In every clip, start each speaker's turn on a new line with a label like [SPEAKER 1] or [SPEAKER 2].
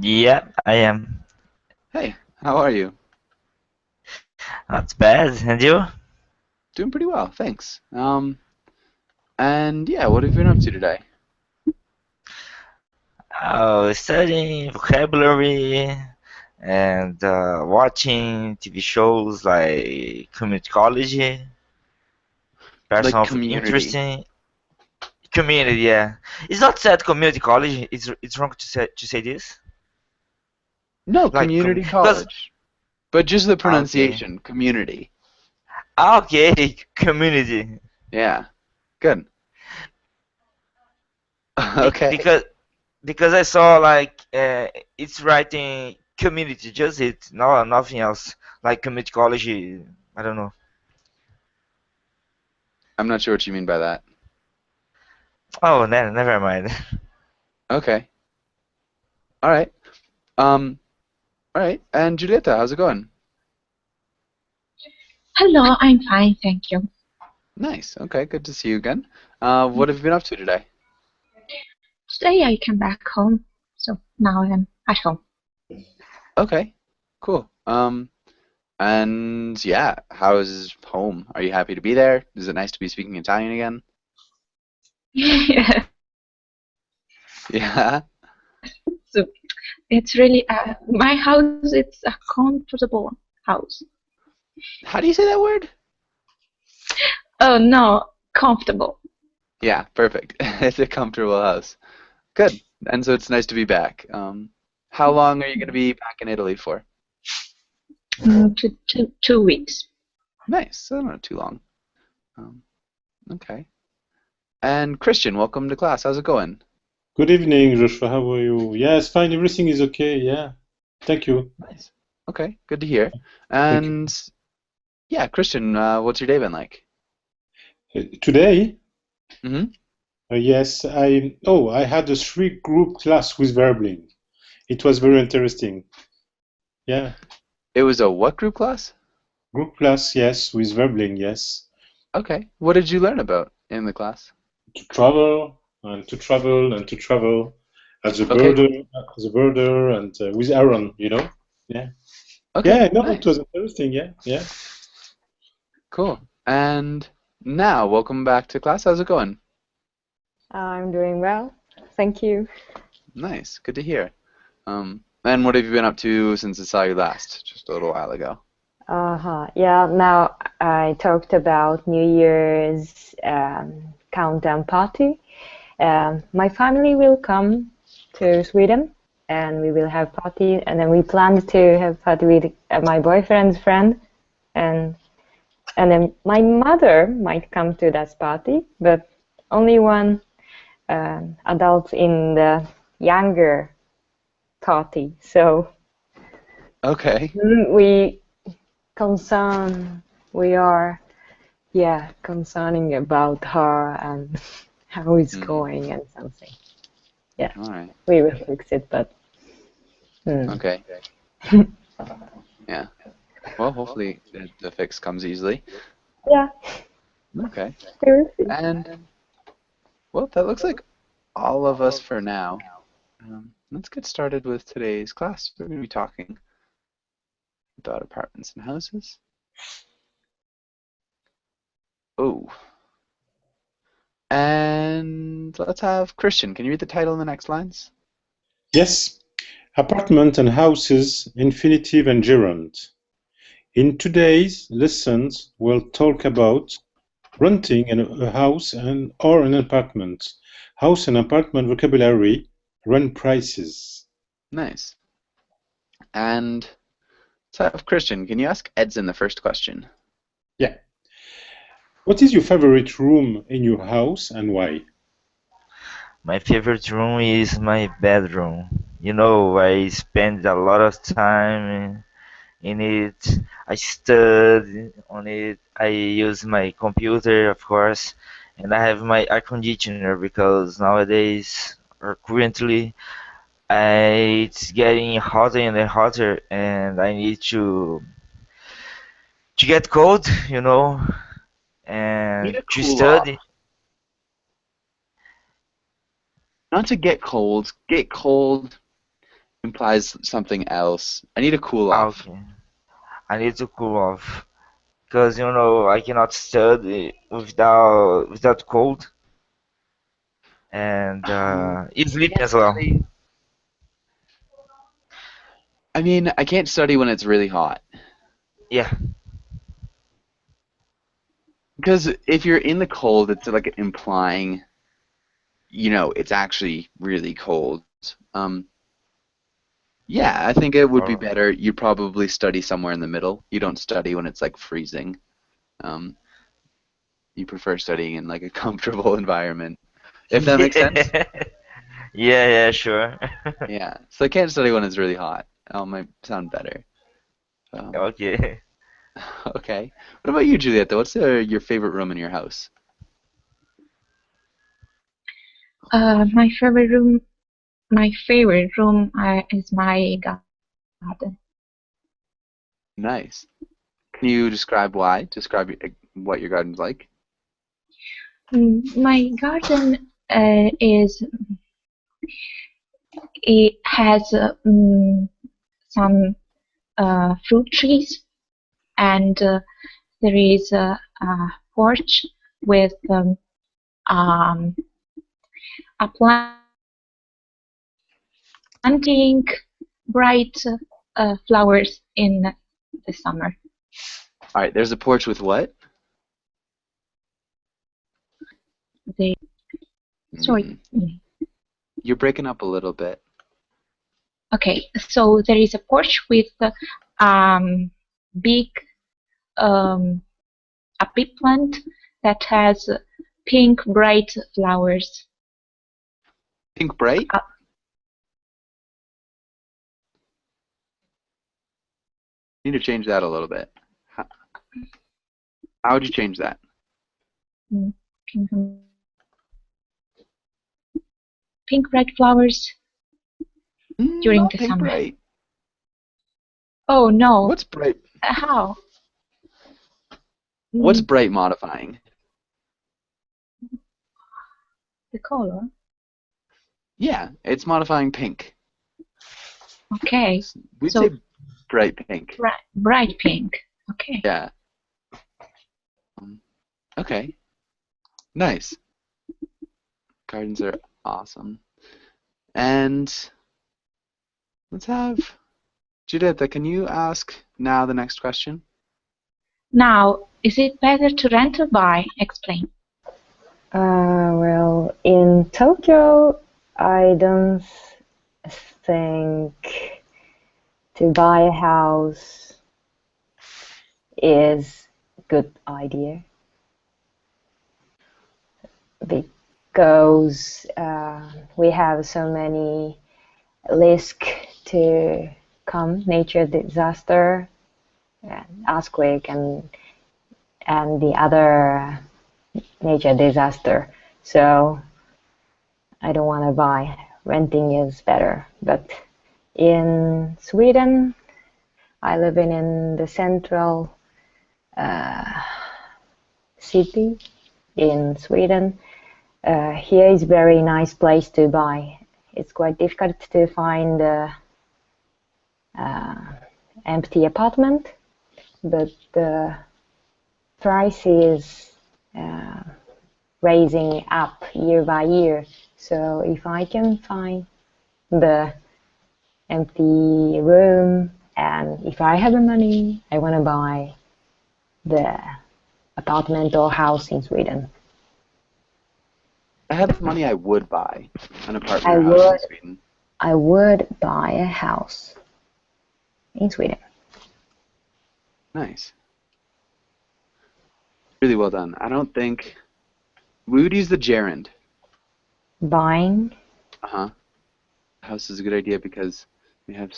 [SPEAKER 1] Yeah, I am.
[SPEAKER 2] Hey, how are you?
[SPEAKER 1] Not bad. And you?
[SPEAKER 2] Doing pretty well, thanks. And yeah, what have you been up to today?
[SPEAKER 1] Oh, studying vocabulary and watching TV shows like community college, person
[SPEAKER 2] Like
[SPEAKER 1] of
[SPEAKER 2] community.
[SPEAKER 1] interesting community. Yeah, it's not said community college. It's wrong to say this.
[SPEAKER 2] No,
[SPEAKER 1] Like
[SPEAKER 2] community
[SPEAKER 1] because
[SPEAKER 2] college. But just the
[SPEAKER 1] okay,
[SPEAKER 2] pronunciation, community.
[SPEAKER 1] okay, community.
[SPEAKER 2] Yeah, good.
[SPEAKER 1] Be-
[SPEAKER 2] Okay.
[SPEAKER 1] because because I saw like it's writing community, just it, no nothing else. Like community college, I don't know.
[SPEAKER 2] I'm not sure what you mean by that.
[SPEAKER 1] Oh, never mind.
[SPEAKER 2] Okay. All right. Um, all right. And Julieta, how's it going?
[SPEAKER 3] Hello, I'm fine, thank you.
[SPEAKER 2] Nice. Okay, good to see you again. What have you been up to today?
[SPEAKER 3] Today I came back home, so now I'm at home.
[SPEAKER 2] Okay, cool. And yeah, how's home? Are you happy to be there? Is it nice to be speaking Italian again?
[SPEAKER 3] Yeah,
[SPEAKER 2] Yeah.
[SPEAKER 3] so it's really my house. It's a comfortable house.
[SPEAKER 2] How do you say that word?
[SPEAKER 3] Oh no, comfortable.
[SPEAKER 2] Yeah, perfect. It's a comfortable house. Good. And so it's nice to be back. How long are you going to be back in Italy for?
[SPEAKER 3] Two weeks.
[SPEAKER 2] Nice. So not too long. Um, okay. And Christian, welcome to class. How's it going?
[SPEAKER 4] Good evening, Joshua. How are you? Yes, fine. Everything is okay. Yeah. Thank you.
[SPEAKER 2] Nice. Okay, good to hear.
[SPEAKER 4] Thank you.
[SPEAKER 2] And yeah, Christian, what's your day been like?
[SPEAKER 4] Today,
[SPEAKER 2] Hmm.
[SPEAKER 4] yes, I had a three group class with Verbling. It was very interesting. Yeah.
[SPEAKER 2] It was a what group class?
[SPEAKER 4] Group class, yes, with Verbling, yes.
[SPEAKER 2] Okay. What did you learn about in the class?
[SPEAKER 4] To travel and to travel and to travel
[SPEAKER 2] Okay,
[SPEAKER 4] as a birder and with Aaron, you know? Yeah.
[SPEAKER 2] okay,
[SPEAKER 4] Yeah, no, it
[SPEAKER 2] nice.
[SPEAKER 4] was interesting. Yeah, yeah.
[SPEAKER 2] Cool. And now, welcome back to class. How's it going?
[SPEAKER 5] I'm doing well. Thank you.
[SPEAKER 2] Nice. Good to hear. And what have you been up to since I saw you last, just a little while ago?
[SPEAKER 5] Uh-huh. Yeah, now I talked about New Year's countdown party. My family will come to Sweden and we will have party and then we planned to have party with my boyfriend's friend and and then my mother might come to that party, but only one adult in the younger party. So
[SPEAKER 2] Okay.
[SPEAKER 5] we concern we are concerning about her and how it's
[SPEAKER 2] Hmm.
[SPEAKER 5] going and something. Yeah,
[SPEAKER 2] All right.
[SPEAKER 5] we will fix it, but hmm.
[SPEAKER 2] Okay. Yeah. Well, hopefully the fix comes easily.
[SPEAKER 5] Yeah,
[SPEAKER 2] Okay.
[SPEAKER 5] we will see.
[SPEAKER 2] And well, that looks like all of us for now. Let's get started with today's class. We're going to be talking about apartments and houses. Oh, and let's have Christian. Can you read the title in the next lines?
[SPEAKER 4] Yes. Apartment and houses, infinitive and gerund. In today's lessons, we'll talk about renting a house or an apartment, house and apartment vocabulary, rent prices.
[SPEAKER 2] Nice. And let's have Christian. Can you ask Edson the first question?
[SPEAKER 4] Yeah. What is your favorite room in your house and why?
[SPEAKER 1] My favorite room is my bedroom. I spend a lot of time in it. I study on it. I use my computer, of course, and I have my air conditioner because nowadays, or currently, it's getting hotter and hotter, and I need to get cold,
[SPEAKER 2] Need
[SPEAKER 1] and
[SPEAKER 2] to
[SPEAKER 1] to
[SPEAKER 2] cool off.
[SPEAKER 1] study.
[SPEAKER 2] Not to get cold. Get cold. implies something else. I need to cool
[SPEAKER 1] Ah,
[SPEAKER 2] off.
[SPEAKER 1] okay. I need to cool off. Because, I cannot study without cold. And
[SPEAKER 2] I
[SPEAKER 1] sleep
[SPEAKER 2] can't
[SPEAKER 1] as well.
[SPEAKER 2] study. I mean, I can't study when it's really hot.
[SPEAKER 1] Yeah.
[SPEAKER 2] Because if you're in the cold, it's like implying, it's actually really cold. Um, yeah, I think it would be
[SPEAKER 1] Or,
[SPEAKER 2] better. You probably study somewhere in the middle. You don't study when it's like freezing. Um, you prefer studying in like a comfortable environment, if that makes sense.
[SPEAKER 1] yeah. Yeah, sure.
[SPEAKER 2] Yeah. So I can't study when it's really hot. Oh, might sound better. Um,
[SPEAKER 1] Okay.
[SPEAKER 2] okay. What about you, Julieta? What's your favorite room in your house?
[SPEAKER 3] My favorite room is my garden.
[SPEAKER 2] Nice. Can you describe why? Describe what your garden's like.
[SPEAKER 3] My garden it has some fruit trees, and there is a porch with um, a planting bright flowers in the summer.
[SPEAKER 2] All right. There's a porch with what?
[SPEAKER 3] They
[SPEAKER 2] Mm,
[SPEAKER 3] sorry.
[SPEAKER 2] you're breaking up a little bit.
[SPEAKER 3] Okay, so there is a porch with big um, a big plant that has pink bright flowers.
[SPEAKER 2] Pink bright?
[SPEAKER 3] Uh,
[SPEAKER 2] Need to change that a little bit. How, how would you change that?
[SPEAKER 3] pink, pink bright flowers during
[SPEAKER 2] Not
[SPEAKER 3] the
[SPEAKER 2] pink
[SPEAKER 3] summer.
[SPEAKER 2] bright.
[SPEAKER 3] Oh no!
[SPEAKER 2] What's bright?
[SPEAKER 3] How?
[SPEAKER 2] What's bright modifying?
[SPEAKER 3] The color.
[SPEAKER 2] Yeah, it's modifying pink.
[SPEAKER 3] Okay,
[SPEAKER 2] We'd
[SPEAKER 3] so
[SPEAKER 2] say bright pink.
[SPEAKER 3] bright pink. Okay.
[SPEAKER 2] Yeah. Okay. Nice. Gardens are awesome. And let's have Juditha, can you ask now the next question?
[SPEAKER 3] Now, is it better to rent or buy? Explain.
[SPEAKER 5] Well, in Tokyo, I don't think to buy a house is a good idea because we have so many risks to come, nature disaster, earthquake, and the other nature disaster. So I don't want to buy. Renting is better. But in Sweden, I live in the central city in Sweden. Here is very nice place to buy. It's quite difficult to find empty apartment, but the price is raising up year by year. So if I can find the empty room and if I have the money, I want to buy the apartment or house in Sweden.
[SPEAKER 2] I had the money I would buy an apartment
[SPEAKER 5] I
[SPEAKER 2] or house in
[SPEAKER 5] would
[SPEAKER 2] Sweden.
[SPEAKER 5] I would buy a house in Sweden.
[SPEAKER 2] Nice. Really well done. I don't think we would use the gerund.
[SPEAKER 5] Buying
[SPEAKER 2] Uh-huh. House is a good idea because we have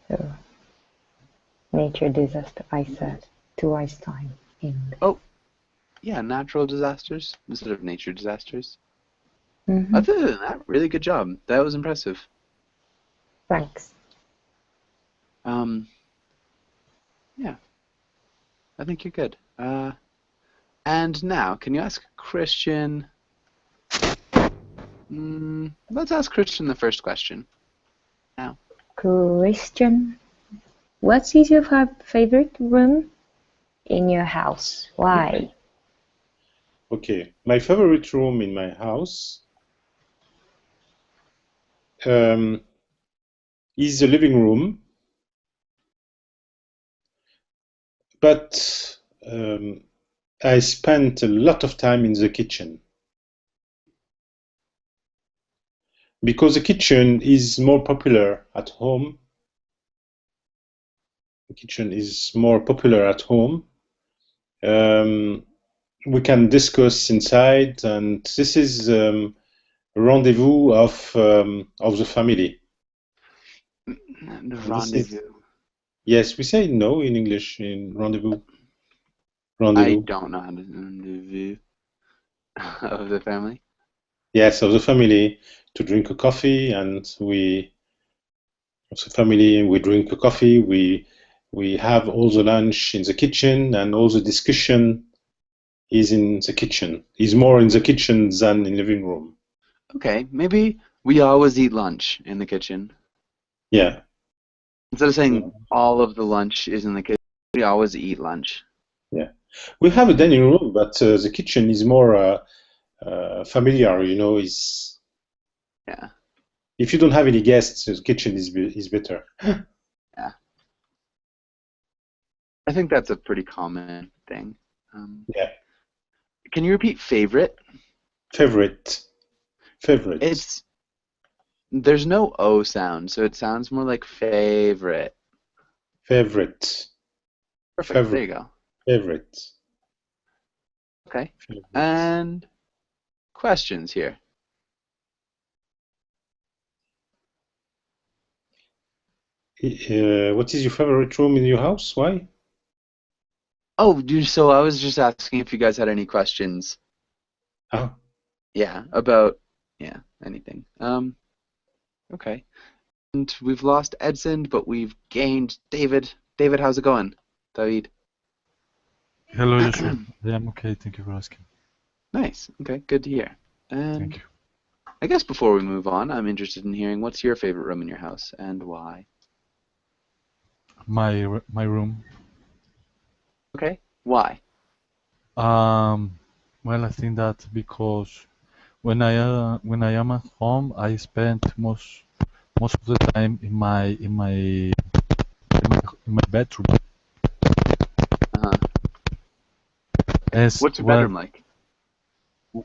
[SPEAKER 5] so nature disaster, I said twice time in.
[SPEAKER 2] yeah, natural disasters instead of nature disasters.
[SPEAKER 5] Mm-hmm.
[SPEAKER 2] Other than that, really good job. That was impressive.
[SPEAKER 5] Thanks.
[SPEAKER 2] Yeah, I think you're good. And now, can you ask Christian Let's ask Christian the first question.
[SPEAKER 5] Christian, what is your favorite room in your house? Why?
[SPEAKER 4] Okay, my favorite room in my house is the living room, but I spent a lot of time in the kitchen because the kitchen is more popular at home. The kitchen is more popular at home. We can discuss inside, and this is a rendezvous of the family.
[SPEAKER 2] The
[SPEAKER 4] This is-
[SPEAKER 2] rendezvous.
[SPEAKER 4] Yes, we say no in English in rendezvous.
[SPEAKER 2] I
[SPEAKER 4] Rendezvous.
[SPEAKER 2] don't know how to rendezvous of the family.
[SPEAKER 4] Yes, of the family to drink a coffee, and we, as a family, we drink a coffee. We have all the lunch in the kitchen, and all the discussion is in the kitchen. Is more in the kitchen than in living room.
[SPEAKER 2] Okay, maybe we always eat lunch in the kitchen.
[SPEAKER 4] Yeah,
[SPEAKER 2] Instead of saying all of the lunch is in the kitchen, we always eat lunch.
[SPEAKER 4] yeah. We have a dining room, but the kitchen is more familiar. You know, is
[SPEAKER 2] Yeah,
[SPEAKER 4] if you don't have any guests, the kitchen is better.
[SPEAKER 2] yeah. I think that's a pretty common thing.
[SPEAKER 4] Yeah.
[SPEAKER 2] Can you repeat favorite?
[SPEAKER 4] Favorite.
[SPEAKER 2] There's no O sound, so it sounds more like favorite.
[SPEAKER 4] Favorite.
[SPEAKER 2] Perfect. There you go.
[SPEAKER 4] Favorite.
[SPEAKER 2] Okay.
[SPEAKER 4] Favorite.
[SPEAKER 2] And questions here.
[SPEAKER 4] What is your favorite room in your house? Why?
[SPEAKER 2] Oh, so I was just asking if you guys had any questions.
[SPEAKER 4] Ah,
[SPEAKER 2] Yeah, about anything. Okay. And we've lost Edson, but we've gained David. David, how's it going? David.
[SPEAKER 6] Hello, Joshua. I am okay. Thank you for asking.
[SPEAKER 2] Nice. Okay, good to hear. And
[SPEAKER 6] Thank you.
[SPEAKER 2] I guess before we move on, I'm interested in hearing what's your favorite room in your house and why.
[SPEAKER 6] My room.
[SPEAKER 2] Okay. Why?
[SPEAKER 6] Well, I think that because when I am at home, I spend most of the time in my bedroom.
[SPEAKER 2] Uh-huh.
[SPEAKER 6] As
[SPEAKER 2] What's your
[SPEAKER 6] well,
[SPEAKER 2] bedroom like?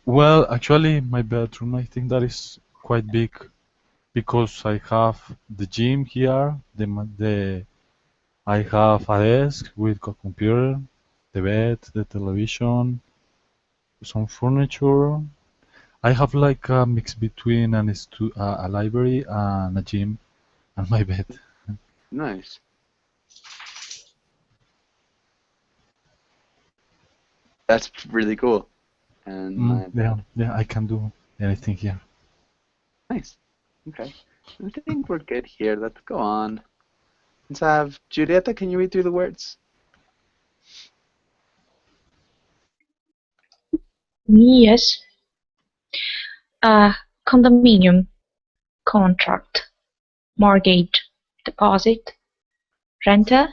[SPEAKER 6] well, actually, my bedroom I think that is quite big because I have the gym here. I have a desk with a computer, the bed, the television, some furniture. I have like a mix between a library and a gym and my bed.
[SPEAKER 2] Nice. That's really cool. And
[SPEAKER 6] Yeah, I can do anything here.
[SPEAKER 2] nice. Okay. I think we're good here. Let's go on. Let's have Julieta, can you read through the words?
[SPEAKER 3] Yes. Condominium, contract, mortgage, deposit, renter,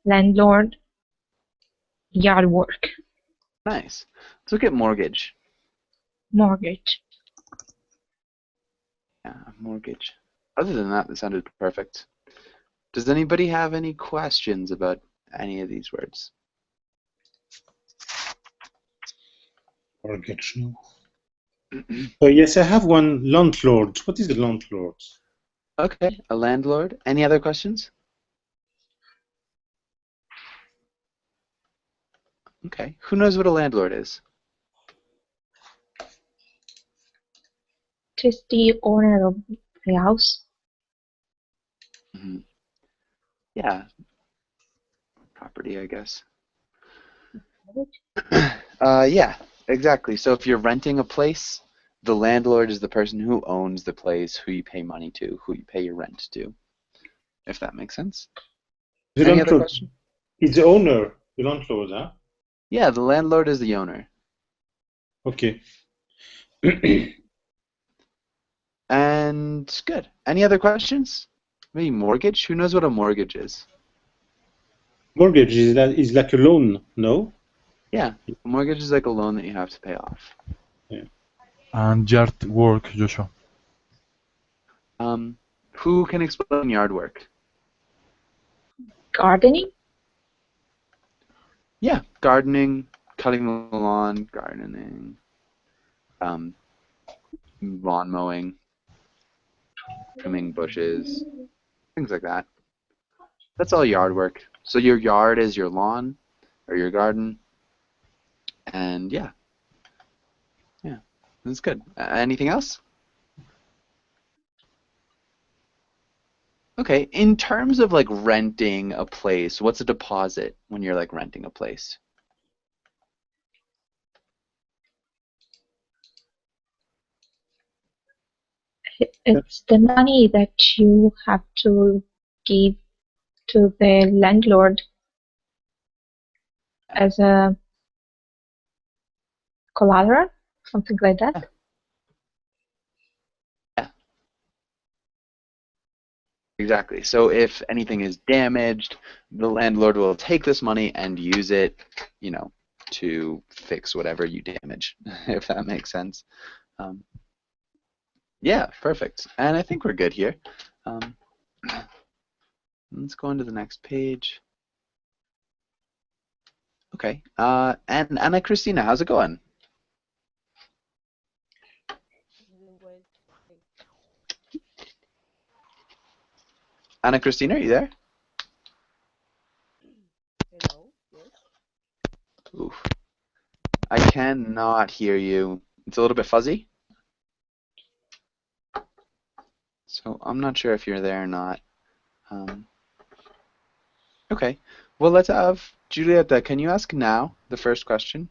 [SPEAKER 3] landlord, yard work,
[SPEAKER 2] Nice. Let's look at mortgage.
[SPEAKER 3] mortgage.
[SPEAKER 2] Yeah, mortgage. Other than that, that sounded perfect. Does anybody have any questions about any of these words?
[SPEAKER 4] mortgage. No. Yes, I have one. Landlord. What is the landlord?
[SPEAKER 2] Okay, a landlord. Any other questions? Okay, who knows what a landlord is?
[SPEAKER 3] It is the owner of the house.
[SPEAKER 2] Mm-hmm. Yeah, property, I guess. Yeah, exactly. So if you're renting a place, the landlord is the person who owns the place, who you pay money to, who you pay your rent to, if that makes sense.
[SPEAKER 4] The
[SPEAKER 2] Any other
[SPEAKER 4] landlord.
[SPEAKER 2] question?
[SPEAKER 4] It's the owner. The landlord, huh?
[SPEAKER 2] Yeah, the landlord is the owner.
[SPEAKER 4] Okay.
[SPEAKER 2] And good. Any other questions? Maybe mortgage? Who knows what a mortgage is?
[SPEAKER 4] Mortgage is like a loan, no?
[SPEAKER 2] Yeah, a mortgage is like a loan that you have to pay off.
[SPEAKER 6] And yard work, Joshua.
[SPEAKER 2] Who can explain yard work?
[SPEAKER 3] Gardening?
[SPEAKER 2] Yeah, gardening, cutting the lawn, gardening, lawn mowing, trimming bushes, things like that. That's all yard work. So your yard is your lawn or your garden, and yeah, that's good. Anything else? Okay, in terms of like renting a place, what's a deposit when you're like renting a place?
[SPEAKER 3] It's the money that you have to give to the landlord as a collateral, something like that.
[SPEAKER 2] Yeah, exactly. So if anything is damaged, the landlord will take this money and use it, to fix whatever you damage, if that makes sense. Um, yeah, perfect. And I think we're good here. Um, let's go on to the next page. Okay. And Anna Christina, how's it going? Anna Christina, are you there? Oof. I cannot hear you. It's a little bit fuzzy. So I'm not sure if you're there or not. Okay. Well, let's have Julieta. Can you ask now the first question?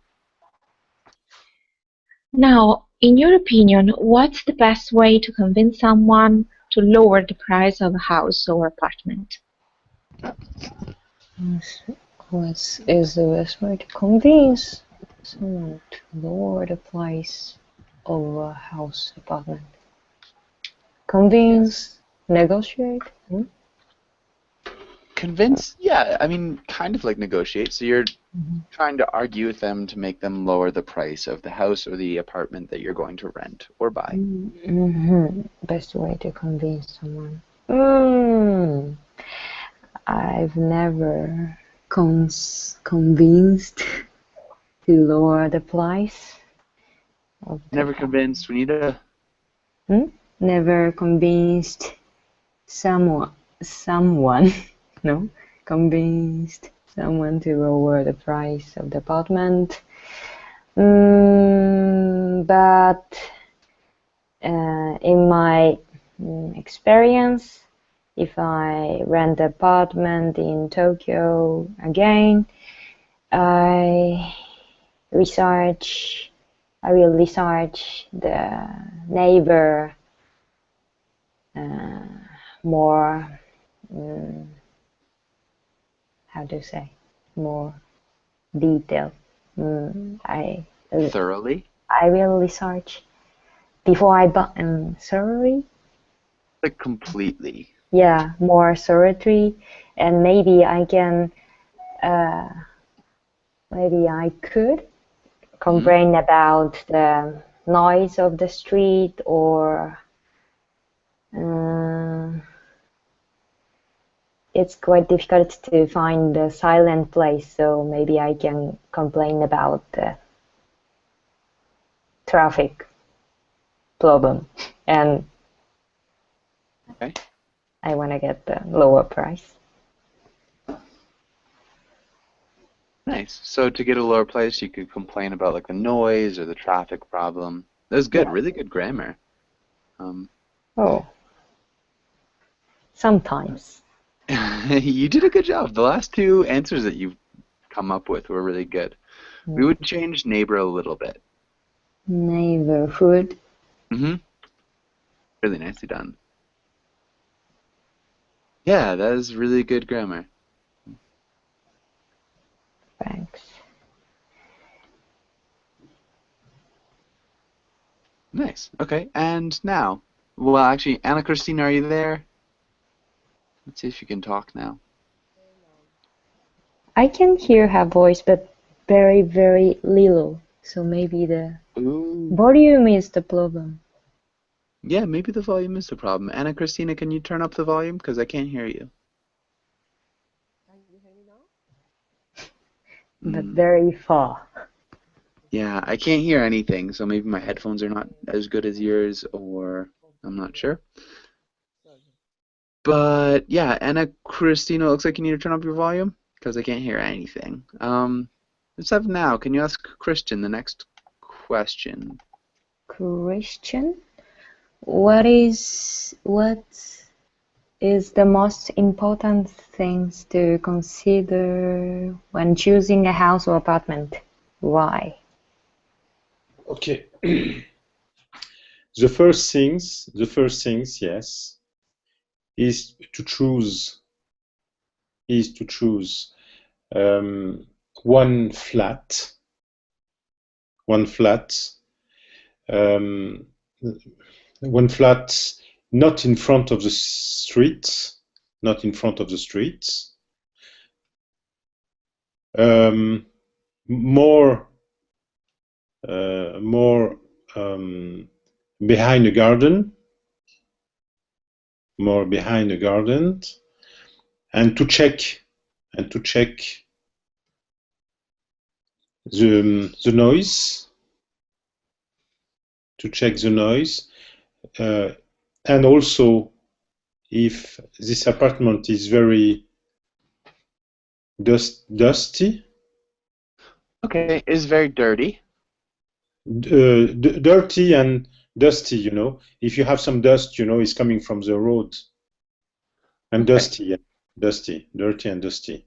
[SPEAKER 3] Now, in your opinion, what's the best way to convince someone to lower the price of a house or apartment?
[SPEAKER 5] What is the best way to convince someone to lower the price of a house apartment? Convince, negotiate?
[SPEAKER 2] Convince? Yeah, I mean, kind of like negotiate. So you're trying to argue with them to make them lower the price of the house or the apartment that you're going to rent or buy.
[SPEAKER 5] Best way to convince someone. I've never convinced to lower the price of the
[SPEAKER 2] Never convinced. We need a.
[SPEAKER 5] Never convinced someone, no, convinced someone to lower the price of the apartment. But in my experience, if I rent an apartment in Tokyo again, I will research the neighbor more, how to say, more detail.
[SPEAKER 2] Thoroughly?
[SPEAKER 5] I will research before I buy thoroughly.
[SPEAKER 2] Like completely.
[SPEAKER 5] Yeah, more thoroughly, and maybe I can, maybe I could complain about the noise of the street, or it's quite difficult to find a silent place, so maybe I can complain about the traffic problem, and
[SPEAKER 2] Okay.
[SPEAKER 5] I want to get the lower price.
[SPEAKER 2] Nice. So to get a lower price, you could complain about like the noise or the traffic problem. That was good.
[SPEAKER 5] Yeah.
[SPEAKER 2] Really good grammar.
[SPEAKER 5] Oh, sometimes.
[SPEAKER 2] You did a good job. The last two answers that you've come up with were really good. We would change neighbor a little bit.
[SPEAKER 5] Neighborhood.
[SPEAKER 2] Really nicely done. Yeah, that is really good grammar.
[SPEAKER 5] Thanks.
[SPEAKER 2] Nice. Okay, and now, Well, actually, Anna Christina, are you there? Let's see if you can talk now.
[SPEAKER 5] I can hear her voice, but very, very little. So maybe the
[SPEAKER 2] Ooh.
[SPEAKER 5] volume is the problem.
[SPEAKER 2] Yeah, maybe the volume is the problem. Anna Christina, can you turn up the volume? Because I can't hear you.
[SPEAKER 5] But
[SPEAKER 2] Mm.
[SPEAKER 5] very far.
[SPEAKER 2] Yeah, I can't hear anything, so maybe my headphones are not as good as yours, or I'm not sure. But yeah, Anna Christina, looks like you need to turn up your volume because I can't hear anything. Let's have now. Can you ask Christian the next question?
[SPEAKER 5] Christian, what is the most important things to consider when choosing a house or apartment? Why?
[SPEAKER 4] Okay. The first things, yes, is to choose um, one flat, one flat, um, one flat not in front of the street, not in front of the streets, um, more more behind the garden, more behind the garden, and to check the noise, to check the noise, uh, and also if this apartment is very dusty,
[SPEAKER 2] Okay, is very dirty.
[SPEAKER 4] dirty and dusty, you know. If you have some dust, you know, it's coming from the road, and
[SPEAKER 2] Okay.
[SPEAKER 4] dusty, yeah. Dusty, dirty and dusty.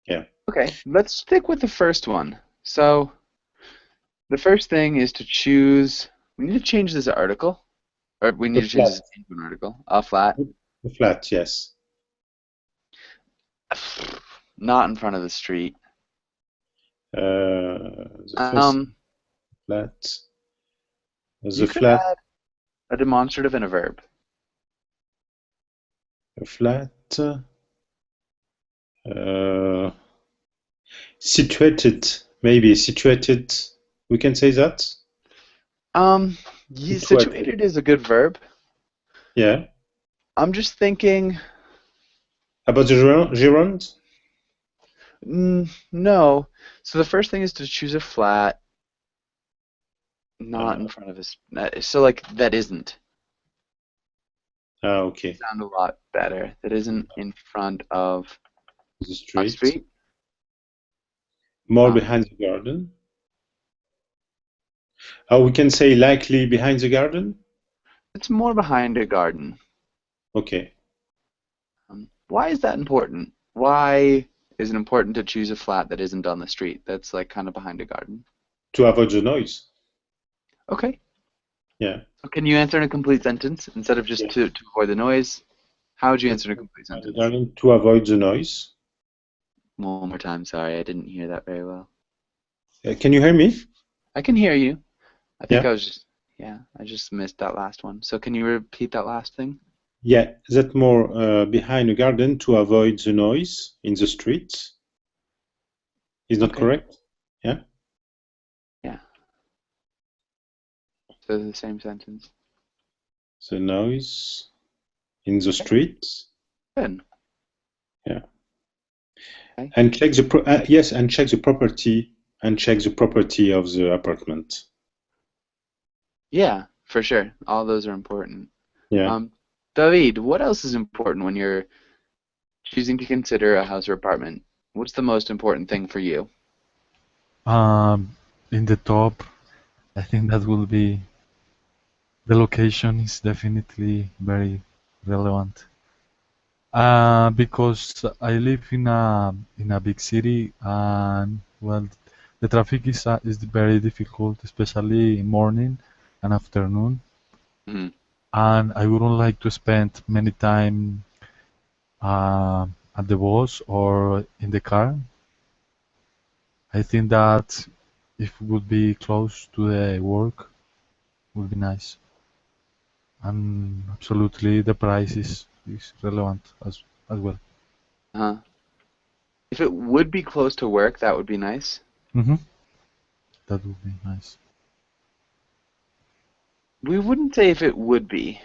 [SPEAKER 4] Yeah.
[SPEAKER 2] Okay, let's stick with the first one. So the first thing is to choose. We need to change this article, or we need
[SPEAKER 4] A
[SPEAKER 2] to change
[SPEAKER 4] flat.
[SPEAKER 2] this into an article. A flat,
[SPEAKER 4] A flat, yes.
[SPEAKER 2] not in front of the street.
[SPEAKER 4] The first
[SPEAKER 2] Um,
[SPEAKER 4] flat.
[SPEAKER 2] you
[SPEAKER 4] The
[SPEAKER 2] could
[SPEAKER 4] flat.
[SPEAKER 2] add a demonstrative and a verb.
[SPEAKER 4] A flat. Situated. Maybe situated. We can say that. Situated.
[SPEAKER 2] Situated is a good verb.
[SPEAKER 4] Yeah.
[SPEAKER 2] I'm just thinking,
[SPEAKER 4] About the Gironde?
[SPEAKER 2] no. So the first thing is to choose a flat, not
[SPEAKER 4] Uh,
[SPEAKER 2] in front of us. So like that isn't.
[SPEAKER 4] okay.
[SPEAKER 2] Sound a lot better. That isn't in front of
[SPEAKER 4] The
[SPEAKER 2] a
[SPEAKER 4] street.
[SPEAKER 2] street.
[SPEAKER 4] More
[SPEAKER 2] Um,
[SPEAKER 4] behind the garden. We can say likely behind the garden.
[SPEAKER 2] it's more behind a garden.
[SPEAKER 4] Okay.
[SPEAKER 2] Why is that important? Why is it important to choose a flat that isn't on the street? That's like kind of behind a garden.
[SPEAKER 4] To avoid the noise.
[SPEAKER 2] Okay.
[SPEAKER 4] Yeah.
[SPEAKER 2] So can you answer in a complete sentence instead of just
[SPEAKER 4] Yeah.
[SPEAKER 2] to avoid the noise? How would you answer in a complete
[SPEAKER 4] Behind the
[SPEAKER 2] sentence?
[SPEAKER 4] garden to avoid the noise.
[SPEAKER 2] One more time, sorry, I didn't hear that very well.
[SPEAKER 4] Can you hear me?
[SPEAKER 2] I can hear you. I think
[SPEAKER 4] Yeah.
[SPEAKER 2] I just missed that last one. So can you repeat that last thing?
[SPEAKER 4] Yeah, that more behind the garden to avoid the noise in the streets. Is that
[SPEAKER 2] Okay.
[SPEAKER 4] correct? Yeah.
[SPEAKER 2] Yeah. So the same sentence.
[SPEAKER 4] The noise in the
[SPEAKER 2] Okay.
[SPEAKER 4] streets.
[SPEAKER 2] Good.
[SPEAKER 4] Yeah.
[SPEAKER 2] Okay.
[SPEAKER 4] And check the yes, and check the property of the apartment.
[SPEAKER 2] Yeah, for sure. All those are important.
[SPEAKER 4] Yeah.
[SPEAKER 2] David, what else is important when you're choosing to consider a house or apartment? What's the most important thing for you?
[SPEAKER 6] In the top, I think that will be the location is definitely very relevant. Because I live in a big city, and well, the traffic is very difficult, especially in morning and afternoon.
[SPEAKER 2] Mhm.
[SPEAKER 6] And I wouldn't like to spend many time uh, at the bus or in the car. I think that if it would be close to the work, would be nice. And absolutely, the price is relevant as well.
[SPEAKER 2] If it would be close to work, that would be nice.
[SPEAKER 6] Mm-hmm. That would be nice.
[SPEAKER 2] We wouldn't say if it would be.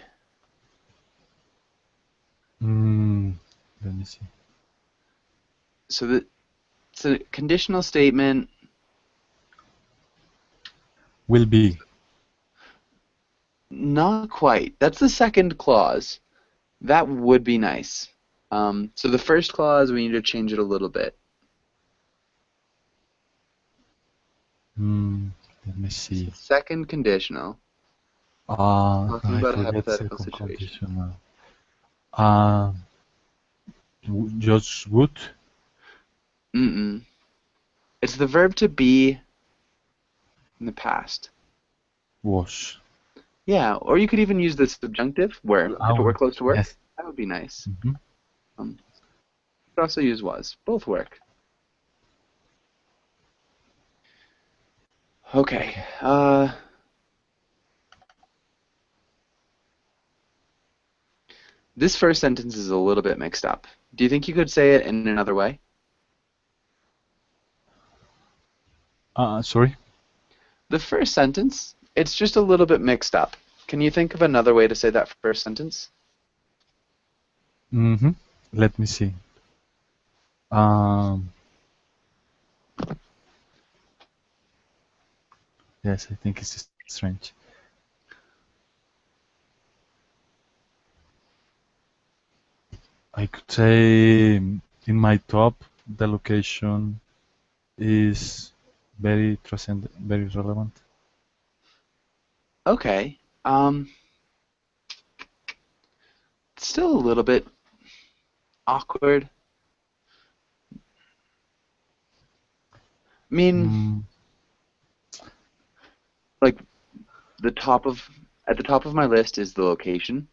[SPEAKER 6] Let me see.
[SPEAKER 2] So it's a conditional statement.
[SPEAKER 6] Will be.
[SPEAKER 2] Not quite. That's the second clause. That would be nice. So the first clause, we need to change it a little bit.
[SPEAKER 6] Let me see.
[SPEAKER 2] It's the second conditional. Talking
[SPEAKER 6] I
[SPEAKER 2] about a
[SPEAKER 6] forget
[SPEAKER 2] hypothetical
[SPEAKER 6] second
[SPEAKER 2] situation.
[SPEAKER 6] conditional. Just would.
[SPEAKER 2] Mm-mm. It's the verb to be in the past.
[SPEAKER 6] Was.
[SPEAKER 2] Yeah, or you could even use the subjunctive, where if it were close to work,
[SPEAKER 6] Yes.
[SPEAKER 2] that would be nice.
[SPEAKER 6] Mm-hmm.
[SPEAKER 2] You could also use was. Both work. Okay. This first sentence is a little bit mixed up. Do you think you could say it in another way?
[SPEAKER 6] Sorry.
[SPEAKER 2] The first sentence, it's just a little bit mixed up. Can you think of another way to say that first sentence?
[SPEAKER 6] Mm-hmm. Let me see. Yes, I think it's strange. I could say in my top, the location is very transcendent, very relevant.
[SPEAKER 2] Okay. It's still a little bit awkward. I mean, like at the top of my list is the location.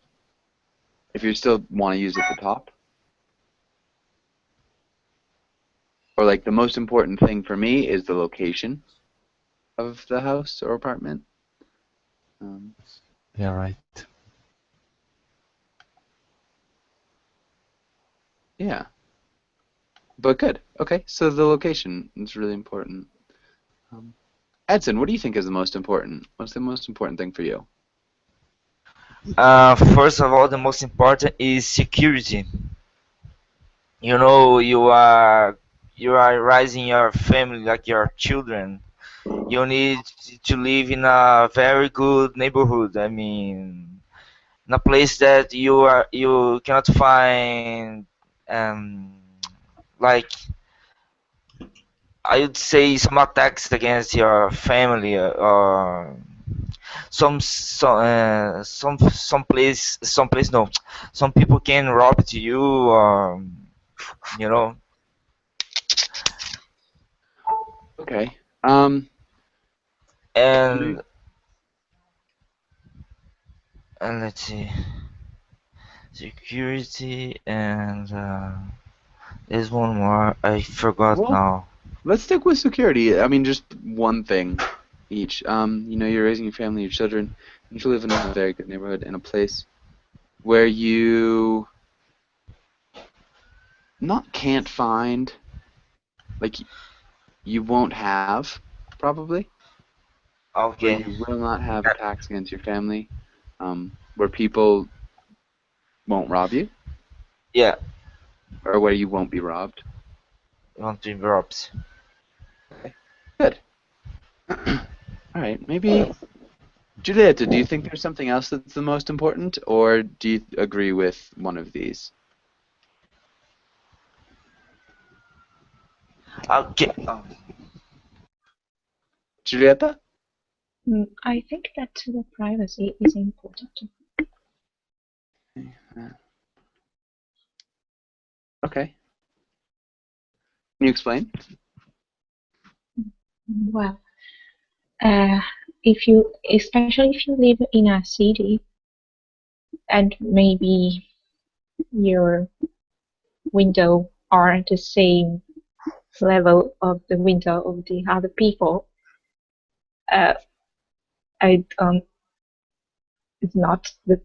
[SPEAKER 2] If you still want to use at the top. Or like the most important thing for me is the location of the house or apartment.
[SPEAKER 6] Yeah, right.
[SPEAKER 2] Yeah. But good. Okay, so the location is really important. Edson, what do you think is the most important? What's the most important thing for you?
[SPEAKER 1] First of all, the most important is security. You know, you are raising your family like your children. You need to live in a very good neighborhood. I mean, in a place that you cannot find um like I would say some attacks against your family, or some place no, some people can rob to you, you know.
[SPEAKER 2] Okay.
[SPEAKER 1] and and let's see, security, and there's one more I forgot
[SPEAKER 2] Well,
[SPEAKER 1] now.
[SPEAKER 2] let's stick with security. I mean, just one thing each. You're raising your family, your children. You should live in a very good neighborhood, in a place where you not can't find, like you won't have, probably, where
[SPEAKER 1] Okay.
[SPEAKER 2] you will not have attacks against your family, where people won't rob you,
[SPEAKER 1] Yeah,
[SPEAKER 2] or where you won't be robbed.
[SPEAKER 1] you want to interrupt.
[SPEAKER 2] Okay, good. All right, maybe Julieta, do you think there's something else that's the most important, or do you agree with one of these?
[SPEAKER 1] Okay.
[SPEAKER 2] Julieta?
[SPEAKER 3] I think that the privacy is important.
[SPEAKER 2] Okay. Can you explain?
[SPEAKER 3] Well, especially if you live in a city, and maybe your window are the same level of the window of the other people, uh, I don't. It's not the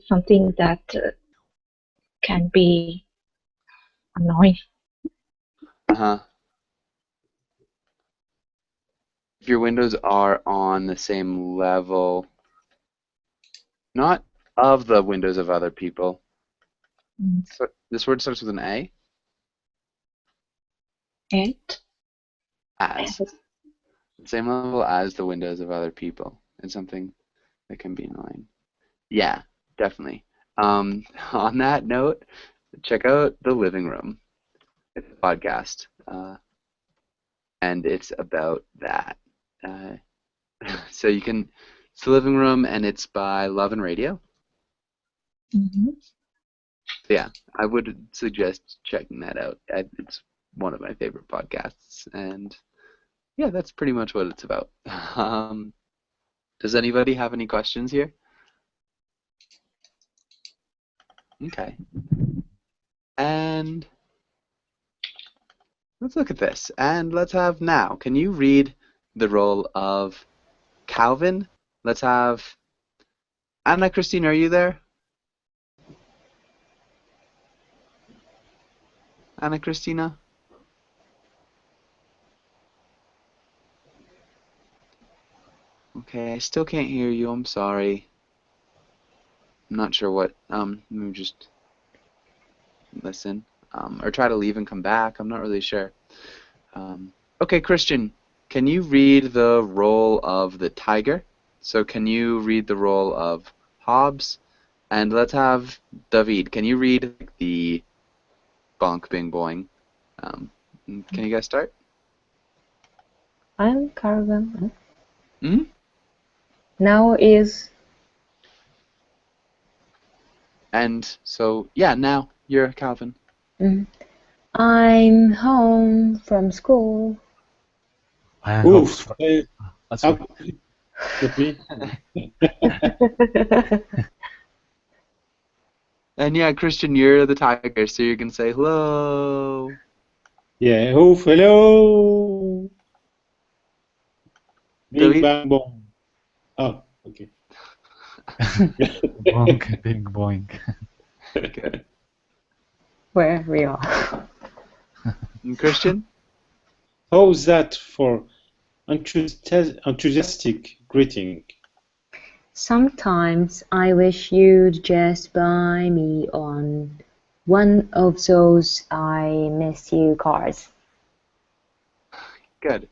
[SPEAKER 3] something that can be annoying.
[SPEAKER 2] Uh-huh. If your windows are on the same level, not of the windows of other people.
[SPEAKER 3] Mm.
[SPEAKER 2] So this word starts with an A.
[SPEAKER 3] It
[SPEAKER 2] As. Same level as the windows of other people. It's something that can be annoying. Yeah, definitely. On that note, check out The Living Room. It's a podcast, and it's about that. Uh, so you can, it's The Living Room, and it's by Love and Radio.
[SPEAKER 3] Mhm.
[SPEAKER 2] So yeah, I would suggest checking that out. It's one of my favorite podcasts, and yeah, that's pretty much what it's about. Does anybody have any questions here? Okay. And let's look at this. And let's have now. Can you read the role of Calvin? Let's have Anna Christine, are you there? Anna Christina? Okay, I still can't hear you. I'm sorry. I'm not sure what. Let me just listen. Or try to leave and come back. I'm not really sure. Okay, Christian, can you read the role of the tiger? So can you read the role of Hobbes? And let's have David. Can you read the bonk bing boing? Can you guys start?
[SPEAKER 5] I'm Carmen.
[SPEAKER 2] Hmm?
[SPEAKER 5] Now is
[SPEAKER 2] And so, yeah, now you're Calvin.
[SPEAKER 5] I'm home from school.
[SPEAKER 6] I hope.
[SPEAKER 4] Oof.
[SPEAKER 6] Sorry.
[SPEAKER 4] Let me.
[SPEAKER 2] And yeah, Christian, you're the tiger, so you can say hello.
[SPEAKER 4] Yeah. Oof. Hello. Bing
[SPEAKER 2] David?
[SPEAKER 4] bang boom. Oh, okay.
[SPEAKER 6] Boink, bing, boink.
[SPEAKER 2] Good.
[SPEAKER 5] Where we are.
[SPEAKER 2] And Christian?
[SPEAKER 4] How's that for enthusiastic greeting?
[SPEAKER 5] Sometimes I wish you'd just buy me on one of those I miss you cards.
[SPEAKER 2] Good.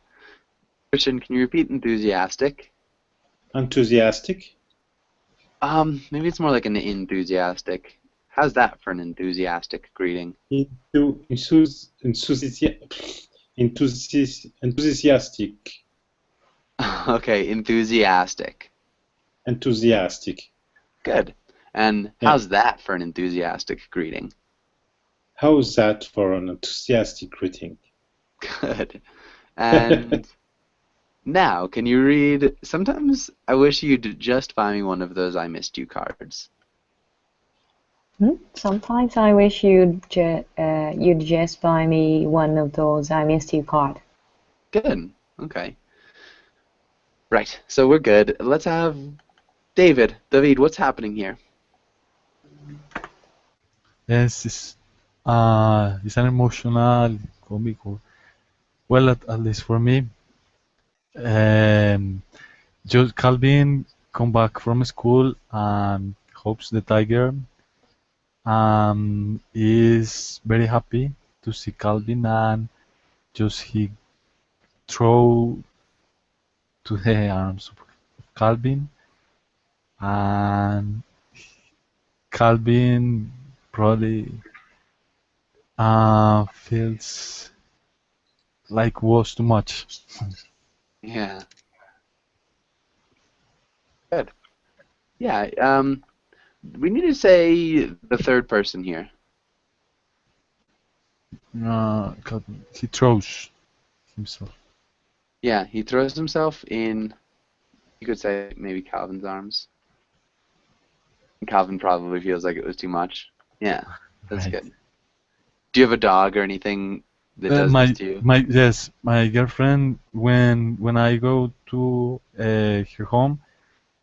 [SPEAKER 2] Christian, can you repeat enthusiastic?
[SPEAKER 4] Enthusiastic?
[SPEAKER 2] Maybe it's more like an enthusiastic. How's that for an enthusiastic greeting?
[SPEAKER 4] Enthusiastic.
[SPEAKER 2] Okay, enthusiastic.
[SPEAKER 4] Enthusiastic.
[SPEAKER 2] Good. And
[SPEAKER 4] Yeah.
[SPEAKER 2] how's that for an enthusiastic greeting?
[SPEAKER 4] How's that for an enthusiastic greeting?
[SPEAKER 2] Good. And now, can you read, sometimes I wish you'd just buy me one of those I missed you cards.
[SPEAKER 5] Sometimes I wish you'd just buy me one of those I missed you card.
[SPEAKER 2] Good. Okay. Right. So we're good. Let's have David. David, what's happening here?
[SPEAKER 6] Yes, it's an emotional, comical. Well, at least for me. Just Calvin come back from school and hopes the tiger is very happy to see Calvin and just he throw to the arms of Calvin and Calvin probably feels like was too much.
[SPEAKER 2] Yeah. Good. Yeah. We need to say the third person here.
[SPEAKER 6] Calvin, he throws himself.
[SPEAKER 2] Yeah, he throws himself in, you could say maybe Calvin's arms. Calvin probably feels like it was too much. Yeah, that's
[SPEAKER 6] Right.
[SPEAKER 2] good. Do you have a dog or anything that does this to you?
[SPEAKER 6] My girlfriend when I go to her home,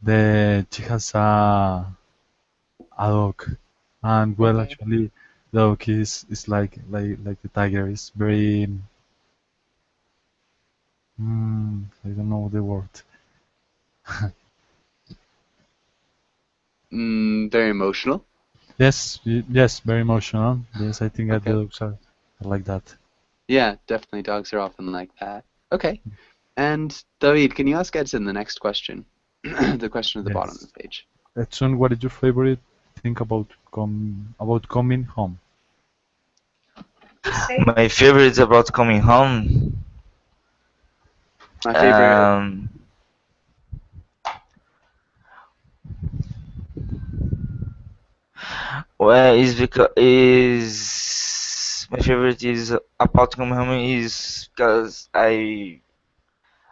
[SPEAKER 6] she has a dog. And well,
[SPEAKER 2] Okay.
[SPEAKER 6] actually, the dog is like the tiger. Is very I don't know the word.
[SPEAKER 2] Very emotional.
[SPEAKER 6] Yes, yes, very emotional. Yes, I think that the
[SPEAKER 2] Okay.
[SPEAKER 6] dogs are like that.
[SPEAKER 2] Yeah, definitely. Dogs are often like that. Okay. And David, can you ask Edson the next question? The question at the bottom of
[SPEAKER 6] Yes.
[SPEAKER 2] the page.
[SPEAKER 6] Edson, what is your favorite thing about coming home?
[SPEAKER 1] My favorite about coming home.
[SPEAKER 2] My favorite.
[SPEAKER 1] Um, well, is because is my favorite is about coming home is because I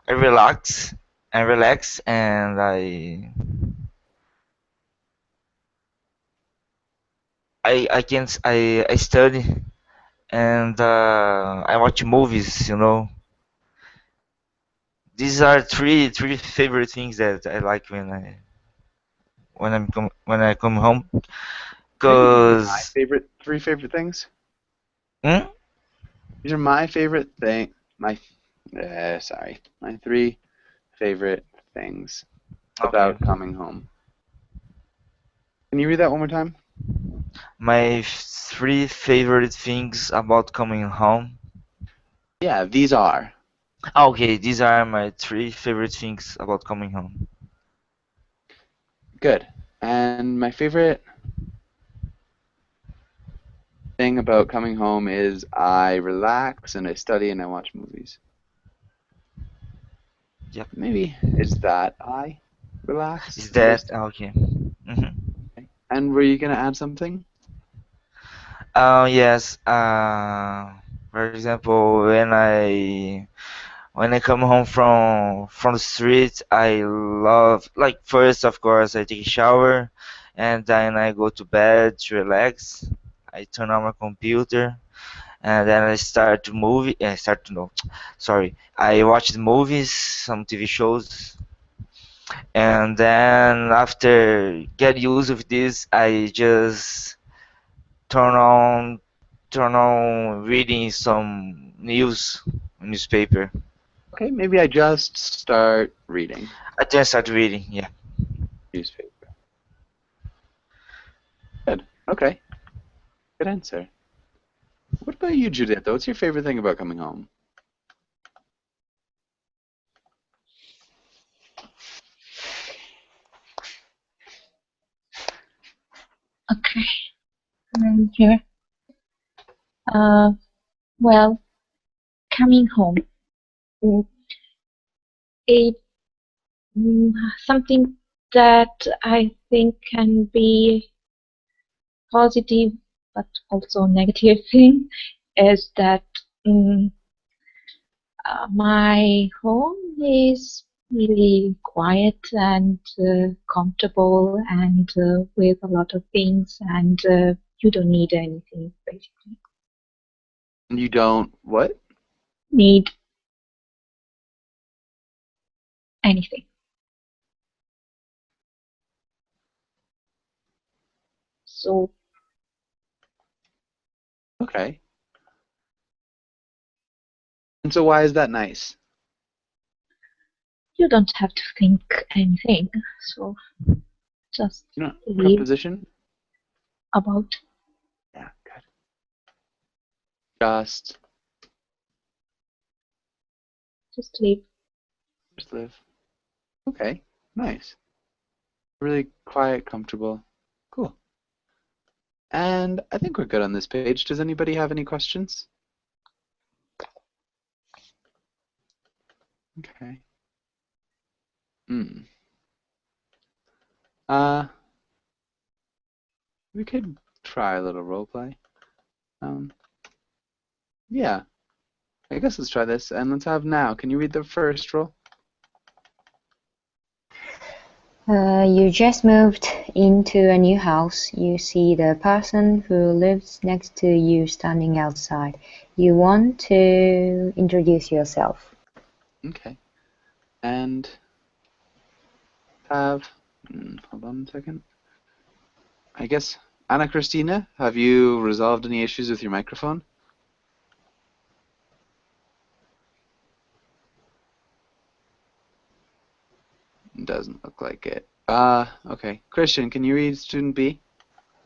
[SPEAKER 1] relax, and I study, and I watch movies. These are three favorite things that I like when I come home.
[SPEAKER 2] Okay, these are my
[SPEAKER 1] Cause
[SPEAKER 2] three favorite things.
[SPEAKER 1] hmm?
[SPEAKER 2] These are my favorite thing. My three favorite things
[SPEAKER 1] Okay.
[SPEAKER 2] about coming home. Can you read that one more time?
[SPEAKER 1] My three favorite things about coming home.
[SPEAKER 2] Yeah, these are.
[SPEAKER 1] Okay, these are my three favorite things about coming home.
[SPEAKER 2] Good. And my favorite thing about coming home is I relax and I study and I watch movies.
[SPEAKER 1] Yep.
[SPEAKER 2] Maybe it's that I relax
[SPEAKER 1] Is
[SPEAKER 2] and I
[SPEAKER 1] that
[SPEAKER 2] study.
[SPEAKER 1] okay? Mm-hmm.
[SPEAKER 2] Okay. And were you gonna add something?
[SPEAKER 1] Yes. For example, when I come home from the street, I love, like, first, of course, I take a shower, and then I go to bed to relax. I turn on my computer, and then I start to movie. I start to no, sorry. I watch the movies, some TV shows, and then after get used with this, I just turn on turn on reading some newspaper.
[SPEAKER 2] Okay, maybe I just start reading
[SPEAKER 1] I just start reading. Yeah.
[SPEAKER 2] newspaper. Good. Okay. Good answer. What about you, Judith? What's your favorite thing about coming home?
[SPEAKER 3] Okay, I'm here. Uh, well, coming home. Mm, It something that I think can be positive, but also negative thing is that mm my home is really quiet and comfortable and with a lot of things, and you don't need anything basically.
[SPEAKER 2] You don't what?
[SPEAKER 3] Need anything. So
[SPEAKER 2] Okay. And so why is that nice?
[SPEAKER 3] you don't have to think anything. So just
[SPEAKER 2] You know,
[SPEAKER 3] live
[SPEAKER 2] preposition?
[SPEAKER 3] about,
[SPEAKER 2] Yeah, good. Just
[SPEAKER 3] just live.
[SPEAKER 2] just live. Okay. Nice. Really quiet, comfortable. Cool. And I think we're good on this page. Does anybody have any questions? Okay. Hmm. Uh, we could try a little role play. Um, yeah. I guess let's try this. And let's have now. Can you read the first role?
[SPEAKER 5] You just moved into a new house. You see the person who lives next to you standing outside. You want to introduce yourself.
[SPEAKER 2] Okay. And have, hold on a second. I guess, Anna Christina, have you resolved any issues with your microphone? Doesn't look like it. Okay. Christian, can you read student B?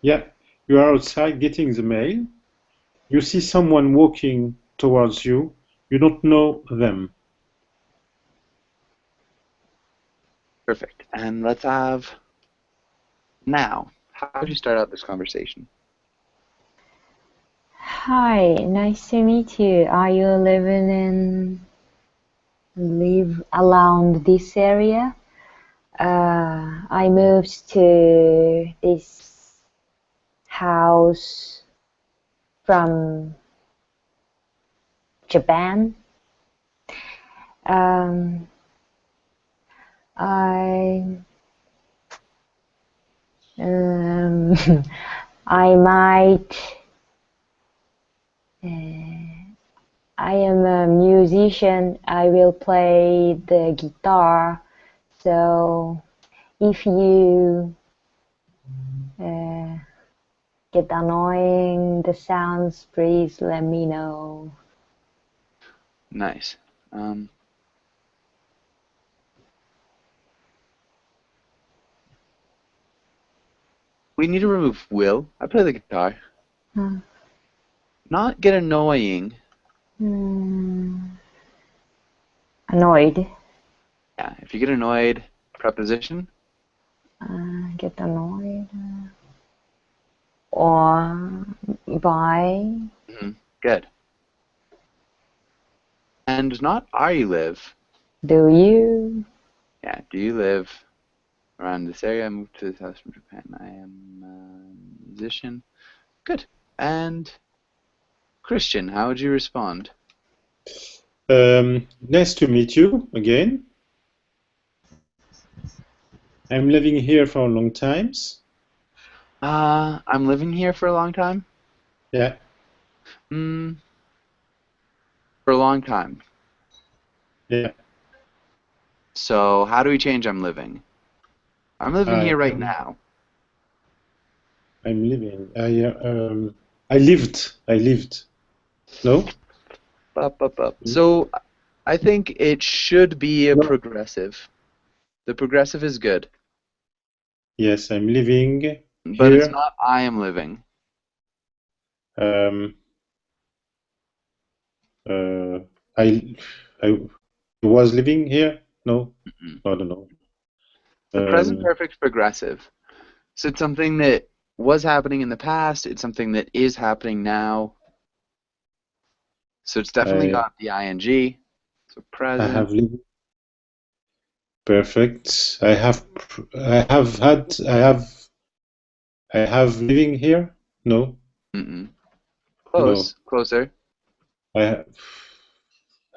[SPEAKER 4] Yeah, you are outside getting the mail. You see someone walking towards you. You don't know them.
[SPEAKER 2] Perfect. And let's have now. How would you start out this conversation?
[SPEAKER 5] Hi, nice to meet you. Are you live around this area? I moved to this house from Japan. Um, I um, I might. I am a musician. I will play the guitar. So if you get annoying the sounds, please let me know.
[SPEAKER 2] Nice. We need to remove will. I play the guitar.
[SPEAKER 5] Hmm.
[SPEAKER 2] Not get annoying.
[SPEAKER 5] Annoyed.
[SPEAKER 2] Yeah, if you get annoyed, preposition.
[SPEAKER 5] Get annoyed. Or by.
[SPEAKER 2] Good. And not are you live.
[SPEAKER 5] Do you?
[SPEAKER 2] Yeah, do you live around this area? I moved to this house from Japan. I am a musician. Good. And Christian, how would you respond?
[SPEAKER 4] Nice to meet you again. I'm living here for a long time.
[SPEAKER 2] I'm living here for a long time.
[SPEAKER 4] Yeah.
[SPEAKER 2] For a long time.
[SPEAKER 4] Yeah.
[SPEAKER 2] So how do we change I'm living? I'm living here right now.
[SPEAKER 4] I'm living. I lived. No?
[SPEAKER 2] Up. So I think it should be a
[SPEAKER 4] No.
[SPEAKER 2] progressive. The progressive is good.
[SPEAKER 4] Yes, I'm living
[SPEAKER 2] But it's
[SPEAKER 4] here.
[SPEAKER 2] not I am living.
[SPEAKER 4] Um, I was living here. No, I don't know.
[SPEAKER 2] The present perfect progressive. So it's something that was happening in the past. It's something that is happening now. So it's definitely got the ing. So
[SPEAKER 4] I
[SPEAKER 2] present.
[SPEAKER 4] have lived. Perfect. I have living here. No,
[SPEAKER 2] Close. Closer.
[SPEAKER 4] I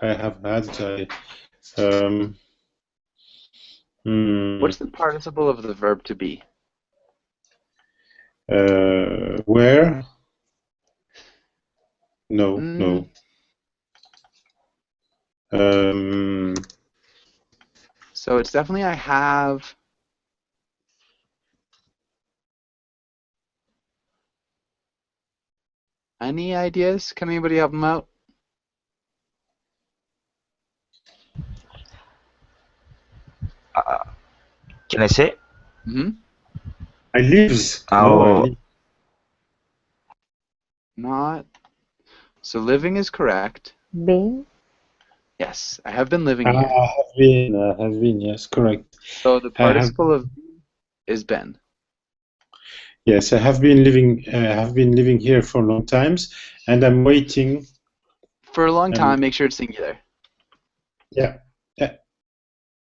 [SPEAKER 4] have had.
[SPEAKER 2] What's the participle of the verb to be?
[SPEAKER 4] Where? No.
[SPEAKER 2] So it's definitely I have. Any ideas? Can anybody help them out?
[SPEAKER 1] Can I say?
[SPEAKER 4] I lives. No, I
[SPEAKER 1] Oh,
[SPEAKER 4] live.
[SPEAKER 2] Not. So living is correct.
[SPEAKER 5] Being?
[SPEAKER 2] Yes, I have been living here.
[SPEAKER 4] I have been. Yes, correct.
[SPEAKER 2] So the participle of is been.
[SPEAKER 4] Yes, I have been living. I have been living here for long times, and I'm waiting.
[SPEAKER 2] For a long time, make sure it's singular.
[SPEAKER 4] Yeah,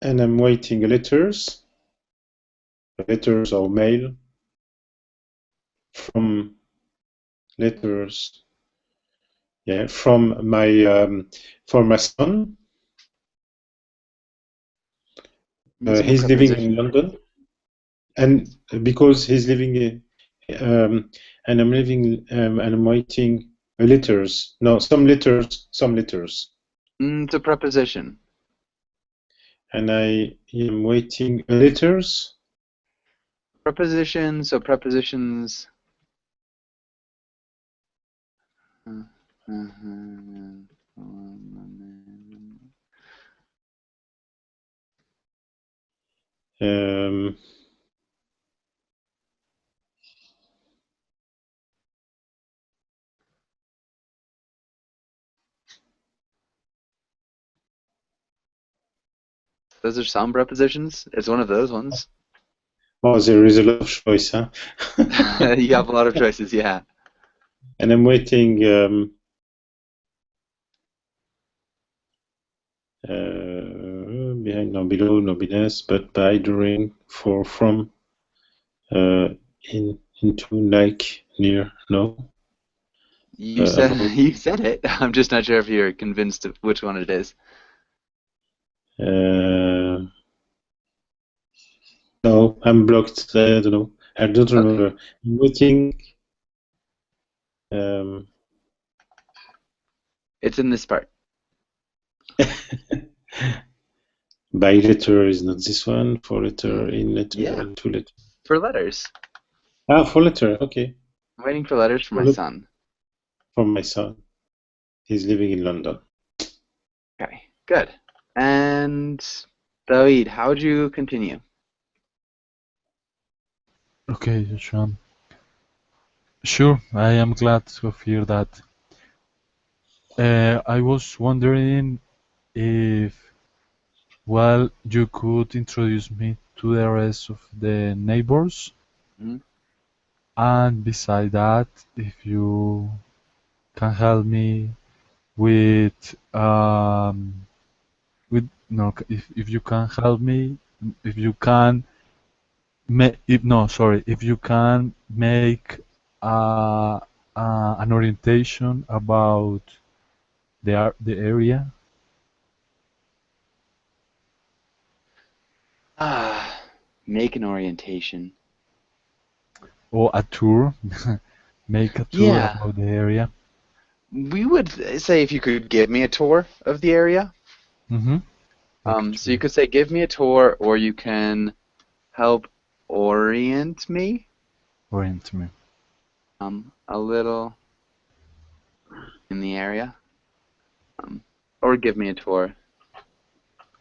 [SPEAKER 4] and I'm waiting letters or mail from letters. Yeah, from my for my son. He's living in London, and because he's living in, and I'm living, and I'm waiting letters. No, some letters.
[SPEAKER 2] It's a preposition.
[SPEAKER 4] And I am waiting letters
[SPEAKER 2] Prepositions. So prepositions.
[SPEAKER 4] Um,
[SPEAKER 2] Those are some prepositions. It's one of those ones.
[SPEAKER 4] oh, there is a lot of choice, huh?
[SPEAKER 2] You have a lot of choices. Yeah.
[SPEAKER 4] And I'm waiting. Behind, no, below, no, beneath, but by, during, for, from, in, into, like, near, no.
[SPEAKER 2] You said
[SPEAKER 4] About,
[SPEAKER 2] you said it. I'm just not sure if you're convinced of which one it is.
[SPEAKER 4] no, I'm blocked. I don't know. I don't
[SPEAKER 2] Okay.
[SPEAKER 4] remember. I'm waiting. Um,
[SPEAKER 2] It's in this part.
[SPEAKER 4] by letter is not this one. For letter, in letter,
[SPEAKER 2] Yeah.
[SPEAKER 4] into letter.
[SPEAKER 2] For letters.
[SPEAKER 4] Ah, for letter. Okay.
[SPEAKER 2] I'm waiting for letters for
[SPEAKER 4] For
[SPEAKER 2] my son.
[SPEAKER 4] from my son. He's living in London.
[SPEAKER 2] Okay. Good. And David, how would you continue?
[SPEAKER 6] Okay, Joshua. Sure, I am glad to hear that. I was wondering if, well, you could introduce me to the rest of the neighbors,
[SPEAKER 2] Mhm.
[SPEAKER 6] and beside that, if you can help me with no, if you can help me, if you can if no, sorry, if you can make uh, an orientation about the area,
[SPEAKER 2] Make an orientation.
[SPEAKER 6] or a tour, make a tour
[SPEAKER 2] Yeah.
[SPEAKER 6] about the area.
[SPEAKER 2] We would say if you could give me a tour of the area.
[SPEAKER 6] Mm-hmm. Make a
[SPEAKER 2] So you
[SPEAKER 6] tour.
[SPEAKER 2] could say give me a tour, or you can help orient me
[SPEAKER 6] Orient me.
[SPEAKER 2] a little in the area, or give me a tour.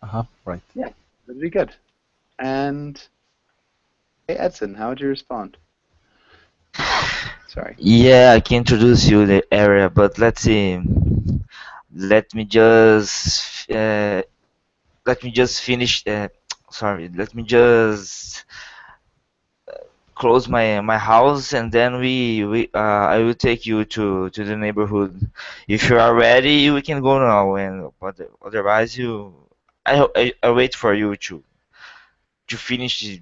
[SPEAKER 6] Uh-huh, right.
[SPEAKER 2] Yeah, that'd be good. And hey, Edson, how would you respond? Sorry.
[SPEAKER 1] Yeah, I can introduce you the area, but let's see. Let me just let me just finish. Sorry, let me just close my house, and then we I will take you to the neighborhood. If you are ready, we can go now. And but otherwise, I wait for you to finish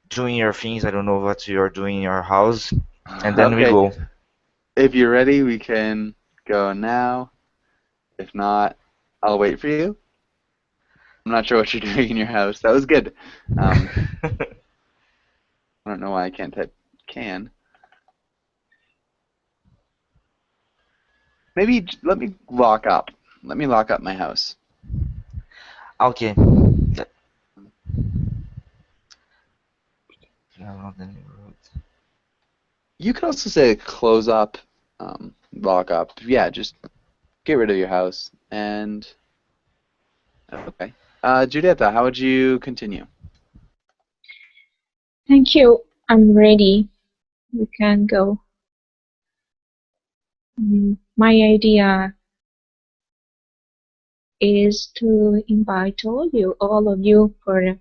[SPEAKER 1] doing your things. I don't know what you're doing in your house, and then we
[SPEAKER 2] Okay,
[SPEAKER 1] go.
[SPEAKER 2] if you're ready, we can go now. If not, I'll wait for you. I'm not sure what you're doing in your house. That was good. I don't know why I can't type can. Maybe let me lock up. Let me lock up my house.
[SPEAKER 1] Okay.
[SPEAKER 2] You could also say close up, lock up. Yeah, just get rid of your house. And okay. Giulietta, how would you continue?
[SPEAKER 3] Thank you. I'm ready. We can go. My idea is to invite all of you for a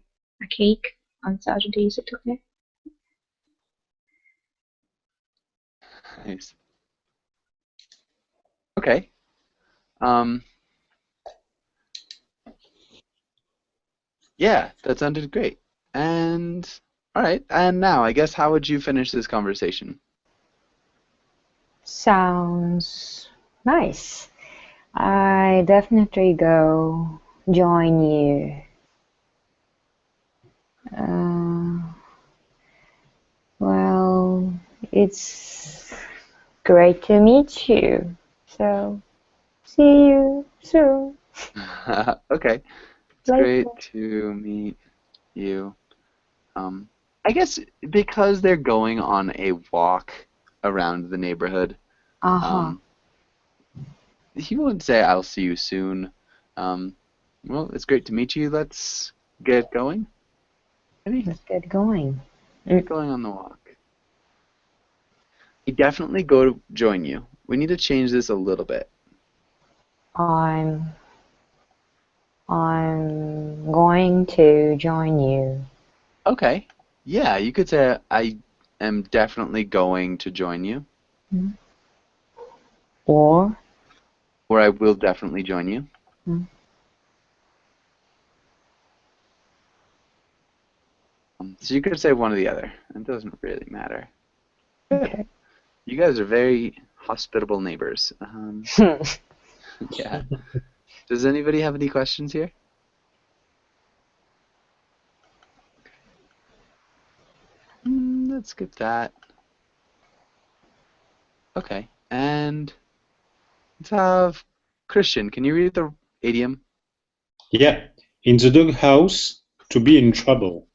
[SPEAKER 3] cake on Saturday. Is it okay?
[SPEAKER 2] Nice. Okay. Um, yeah, that sounded great. And all right. And now, I guess, how would you finish this conversation?
[SPEAKER 5] Sounds nice. I definitely go join you. Uh, well, it's great to meet you. So, see you soon.
[SPEAKER 2] Okay. It's
[SPEAKER 5] Later.
[SPEAKER 2] great to meet you. I guess because they're going on a walk around the neighborhood,
[SPEAKER 5] Uh-huh.
[SPEAKER 2] he won't say, "I'll see you soon." Um, well, it's great to meet you. Let's get going. Maybe
[SPEAKER 5] Let's get going.
[SPEAKER 2] get going on the walk. He definitely go to join you. We need to change this a little bit.
[SPEAKER 5] I'm I'm going to join you.
[SPEAKER 2] Okay. Yeah, you could say, "I am definitely going to join you,"
[SPEAKER 5] Or
[SPEAKER 2] or "I will definitely join you."
[SPEAKER 5] mm,
[SPEAKER 2] So you could say one or the other. It doesn't really matter. Good.
[SPEAKER 5] okay.
[SPEAKER 2] You guys are very hospitable neighbors. Yeah. Does anybody have any questions here? Let's skip that. Okay. And let's have Christian. Can you read the idiom?
[SPEAKER 4] Yeah. In the doghouse, to be in trouble.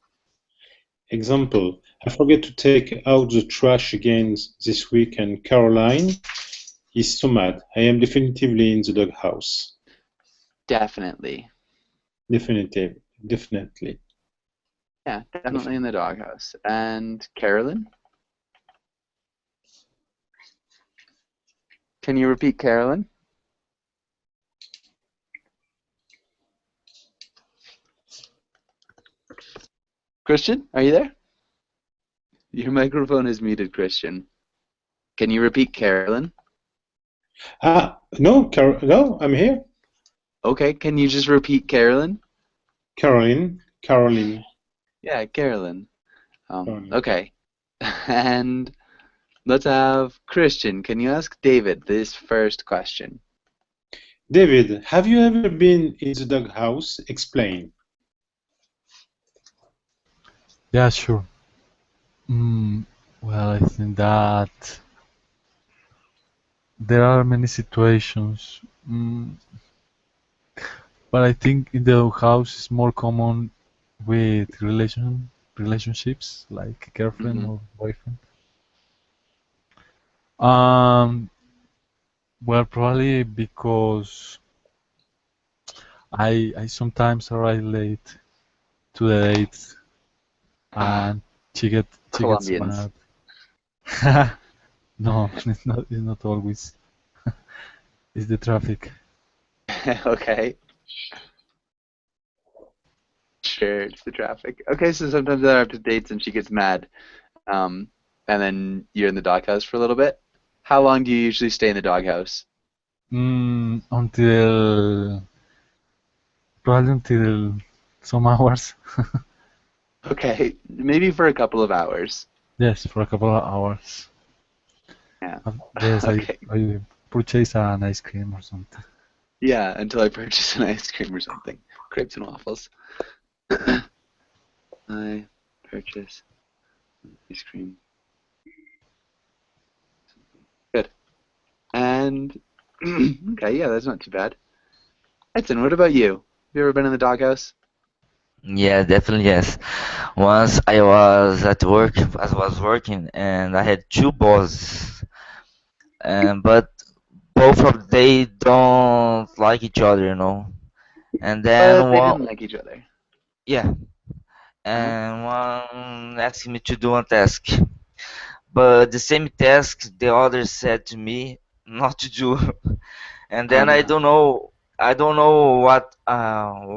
[SPEAKER 4] Example, I forget to take out the trash again this week and Caroline is so mad. I am definitively in the doghouse.
[SPEAKER 2] Definitely.
[SPEAKER 4] Definitely.
[SPEAKER 2] Yeah, definitely in the doghouse. And Carolyn? Can you repeat Carolyn? Christian, are you there? Your microphone is muted, Christian. Can you repeat Carolyn?
[SPEAKER 4] No, I'm here.
[SPEAKER 2] Okay, can you just repeat Carolyn?
[SPEAKER 4] Caroline.
[SPEAKER 2] Yeah, Carolyn.
[SPEAKER 4] Caroline.
[SPEAKER 2] Okay. And let's have Christian. Can you ask David this first question?
[SPEAKER 4] David, have you ever been in the doghouse? Explain.
[SPEAKER 6] Yeah, sure. Well, I think that there are many situations, but I think in the house is more common with relationships like girlfriend
[SPEAKER 2] Mm-hmm.
[SPEAKER 6] or boyfriend. Um, well, probably because I sometimes arrive late to the dates and she gets
[SPEAKER 2] Colombians.
[SPEAKER 6] mad. No, it's not always. It's the traffic.
[SPEAKER 2] Okay. Sure, it's the traffic. Okay, so sometimes they're up to dates and she gets mad. And then you're in the doghouse for a little bit. How long do you usually stay in the doghouse?
[SPEAKER 6] Until probably until some hours.
[SPEAKER 2] Okay, maybe for a couple of hours.
[SPEAKER 6] Yes, for a couple of hours.
[SPEAKER 2] Yeah.
[SPEAKER 6] Yes,
[SPEAKER 2] Okay.
[SPEAKER 6] I purchase an ice cream or something.
[SPEAKER 2] Yeah, until I purchase an ice cream or something. Crepes and waffles. I purchase ice cream. Good. And okay, yeah, that's not too bad. Edson, what about you? Have you ever been in the doghouse?
[SPEAKER 1] Yeah, definitely yes. Once I was at work, I was working, and I had two bosses, and but both of they don't like each other, you know. And then
[SPEAKER 2] They
[SPEAKER 1] one,
[SPEAKER 2] didn't like each other.
[SPEAKER 1] yeah,
[SPEAKER 2] Uh-huh.
[SPEAKER 1] and one asked me to do one task, but the same task the other said to me not to do, and
[SPEAKER 2] Oh
[SPEAKER 1] then
[SPEAKER 2] no.
[SPEAKER 1] I don't know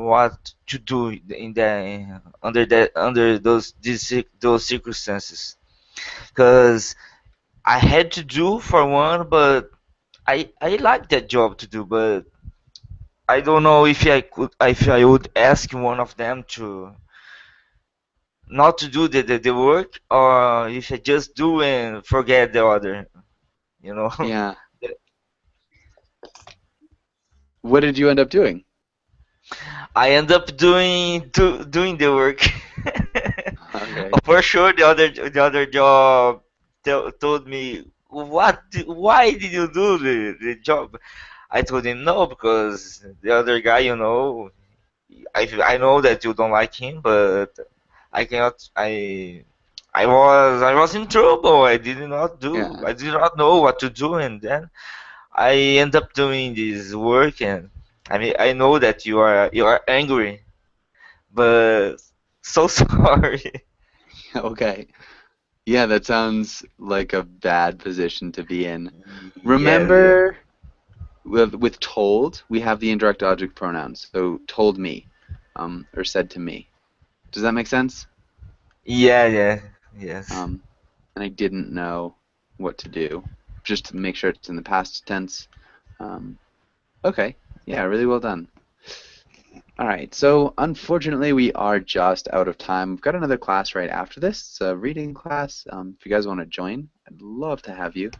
[SPEAKER 1] what to do in the under those circumstances, because I had to do for one, but I like that job to do, but I don't know if I would ask one of them to not to do the work, or if I just do and forget the other, you know.
[SPEAKER 2] Yeah. What did you end up doing?
[SPEAKER 1] I end up doing the work.
[SPEAKER 2] Okay.
[SPEAKER 1] For sure, the other job told me, why did you do the job? I told him no, because the other guy, you know, I know that you don't like him, but I cannot. I I was in trouble.
[SPEAKER 2] Yeah.
[SPEAKER 1] I did not know what to do, and then I end up doing this work, and I mean I know that you are angry, but so sorry.
[SPEAKER 2] Okay. Yeah, that sounds like a bad position to be in.
[SPEAKER 1] Yes, yes.
[SPEAKER 2] Remember, with told, we have the indirect object pronouns. So told me, or said to me. Does that make sense?
[SPEAKER 1] Yeah, yeah, yes.
[SPEAKER 2] Um, and I didn't know what to do, just to make sure it's in the past tense. Um, okay, yeah, really well done. All right, so unfortunately we are just out of time. We've got another class right after this. It's a reading class. If you guys want to join, I'd love to have you.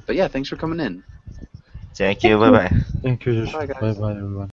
[SPEAKER 2] But yeah, thanks for coming in.
[SPEAKER 1] Thank you.
[SPEAKER 3] Thank
[SPEAKER 1] Bye
[SPEAKER 3] you.
[SPEAKER 1] bye.
[SPEAKER 6] Thank you,
[SPEAKER 2] Bye,
[SPEAKER 6] Joshua. Bye
[SPEAKER 2] guys.
[SPEAKER 6] bye, everyone.